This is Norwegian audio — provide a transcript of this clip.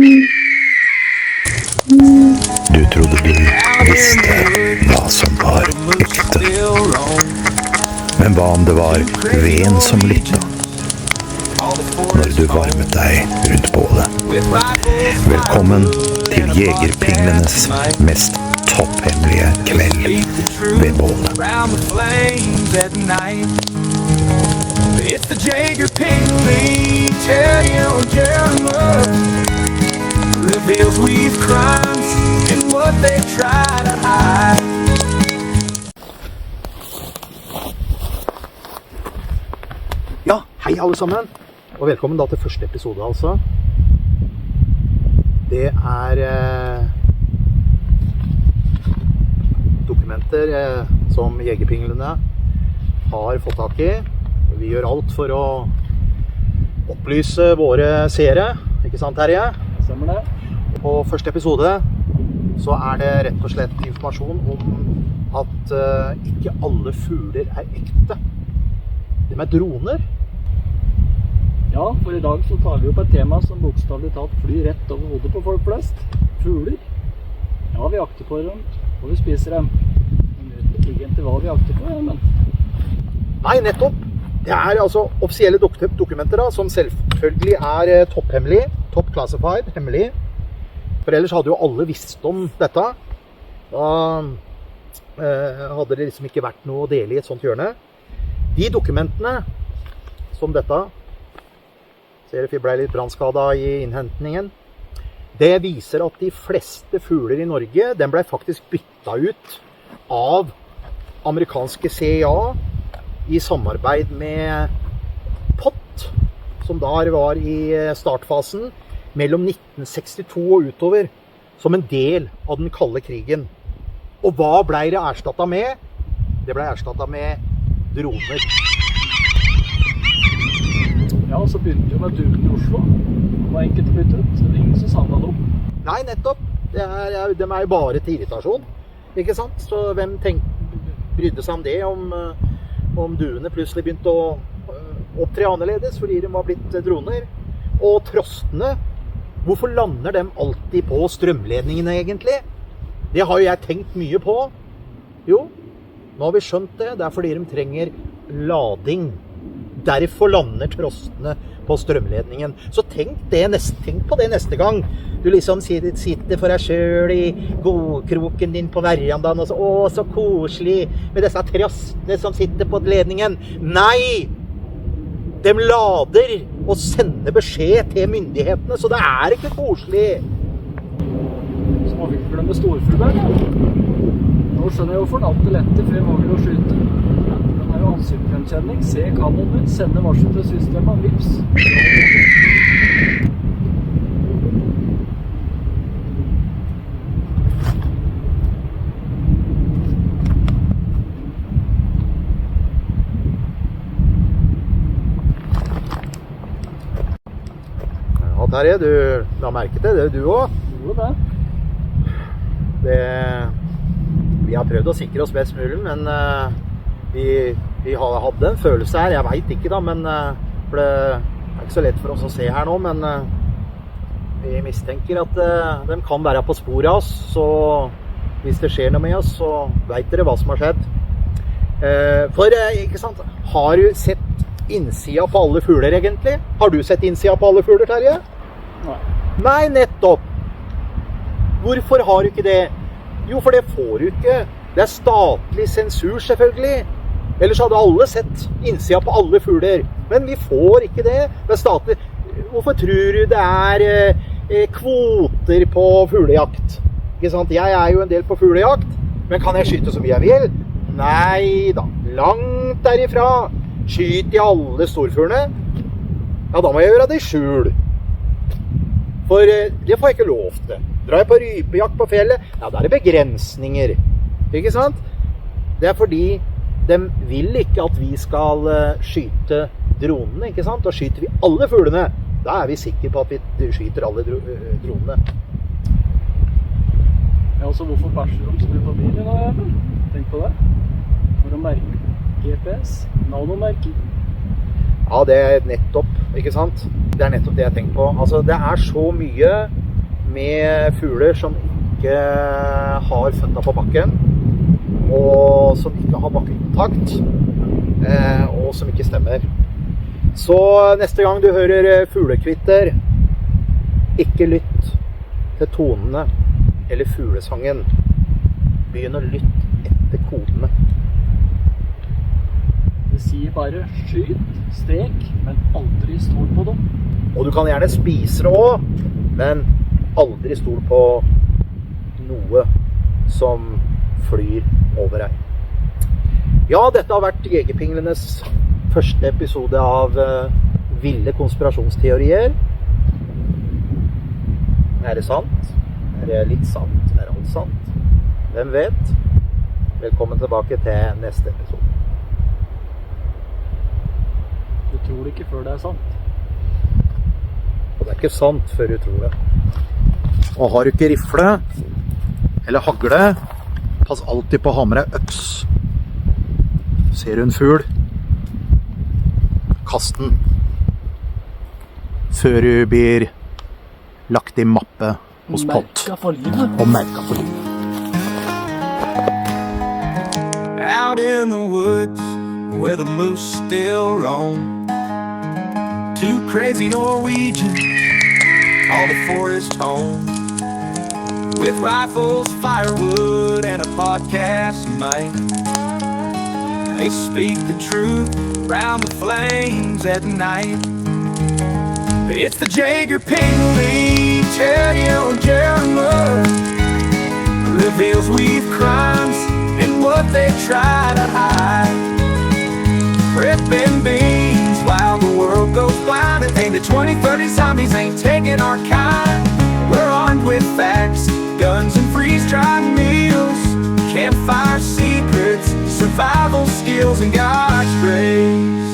Du trodde du visste hva som var ekte. Men hva om det var veden som lytta? Når du varmet deg rundt bålet. Velkommen til Jegerpinglenes mest topphemmelige kveld ved bålet. It's the Jager Pingley, tell you reveals we've crimes and what they try to hide. Ja, hei alle sammen, og velkommen da til første episode altså. Det dokumenter som Jegerpinglene har fått tak i. Vi gjør alt for å opplyse våre seere, ikke sant Terje? Stemmer det. På første episode så det rett og slett informasjon om at ikke alle fugler ekte. Det med droner. Ja, for i dag så tar vi opp et tema som bokstavelig talt flyr rett over hodet på folk flest. Fugler. Ja, vi jakter på dem, og vi spiser dem. Vi vet ikke egentlig hva vi jakter på, men... Nei, nettopp. Det altså offisielle dokumenter da, som selvfølgelig topphemmelig, top classified, hemmelig. For ellers hadde jo alle visst om dette. Da hadde det liksom ikke vært noe å dele i et sånt hjørne. De dokumentene som dette, ser vi ble litt brannskada i innhentningen, det viser at de fleste fugler i Norge, den ble faktisk byttet ut av amerikanske CIA i samarbeid med POT, som da var i startfasen mellom 1962 og utover, som en del av den kalde krigen. Og hva ble det erstattet med? Det ble erstattet med droner. Ja, så begynte jo med duven i Oslo. Det var enkelt å bytte ut. Det ingen som savnet dem. Nei, nettopp. De jo bare til irritasjon, ikke sant? Så hvem brydde seg om det, om duene plutselig begynte å opptre annerledes fordi de var blitt droner. Og trostene, hvorfor lander de alltid på strømledningene egentlig? Det har jo jeg tenkt mye på. Jo, nå har vi skjønt det. Det fordi de trenger lading. Derfor lander trostene på strømledningen. Så tenk på det neste gang. Du liksom sitter for deg selv i godkroken din på verandaen og så, så koselig med disse trostene som sitter på ledningen. Nei! De lader og sender beskjed til myndighetene, så det ikke koselig. Så må vi ikke glemme storfugler. Nå skjønner jeg hvorfor alt lette før mangler å skyte. Den har jo ansiktsgjenkjenning, se kanonen, sende varsel til systemet, vips. Terje, du la merke til det, du også. Jo, det. Vi har prøvd å sikre oss best mulig, men vi hadde en følelse her, jeg vet ikke da, men for det ikke så lett for oss å se her nå, men vi mistenker at de kan være på sporet av oss, så hvis det skjer noe med oss, så vet dere hva som har skjedd. For, ikke sant, har du sett innsida på alle fugler egentlig? Har du sett innsida på alle fugler, Terje? Nei, nettopp. Hvorfor har du ikke det? Jo, for det får du ikke. Det statlig sensur, selvfølgelig. Ellers hadde alle sett innsida på alle fugler. Men vi får ikke det. Det statlig. Hvorfor tror du det kvoter på fuglejakt? Ikke sant? Jeg jo en del på fuglejakt. Men kan jeg skyte så mye jeg vil? Nei da. Langt derifra. Skyter jeg alle storfuglene? Ja, da må jeg gjøre det i skjul. For det får jeg ikke lov til. Drar jeg på rypejakt på fjellet, ja, da det begrensninger. Ikke sant? Det fordi de vil ikke at vi skal skyte dronene, ikke sant? Da skyter vi alle fuglene. Da vi sikre på at vi skyter alle dronene. Ja, altså hvorfor bæsjer de skru på bilen da, Even? Tenk på det. For å merke GPS, nanomerking. Ja, det nettopp, ikke sant? Det nettopp det jeg tenker på. Altså, det så mye med fugler som ikke har føtta på bakken, og som ikke har bakkekontakt, og som ikke stemmer. Så neste gang du hører fuglekvitter, ikke lytt til tonene eller fuglesangen. Begynn å lytte etter kodene. Det sier bare skyt, stek, men aldri stol på dem. Og du kan gjerne spise det også, men aldri stol på noe som flyr over deg. Ja, dette har vært Jegerpinglenes første episode av ville konspirasjonsteorier. Er det sant? Er det litt sant? Er det alt sant? Hvem vet? Velkommen tilbake til neste episode. Du tror det ikke før det er sant. Og det er ikke sant før du tror det. Og har du ikke rifle eller hagle, pass alltid på å ha med deg øks. Ser du en fugl, kast den før du blir lagt i mappe hos pott. Merka for livet. Og merka for livet. Out in the woods where the moose still roam, two crazy Norwegians call the forest home. With rifles, firewood, and a podcast mic, they speak the truth around the flames at night. It's the Jaeger Pingley, Teddy and Jeremiah, reveals weave crimes and what they try to hide. Ripping beans while the world goes blind, and think the 2030 zombies ain't taking our kind. We're armed with facts, guns and freeze-dried meals, campfire secrets, survival skills, and God's grace.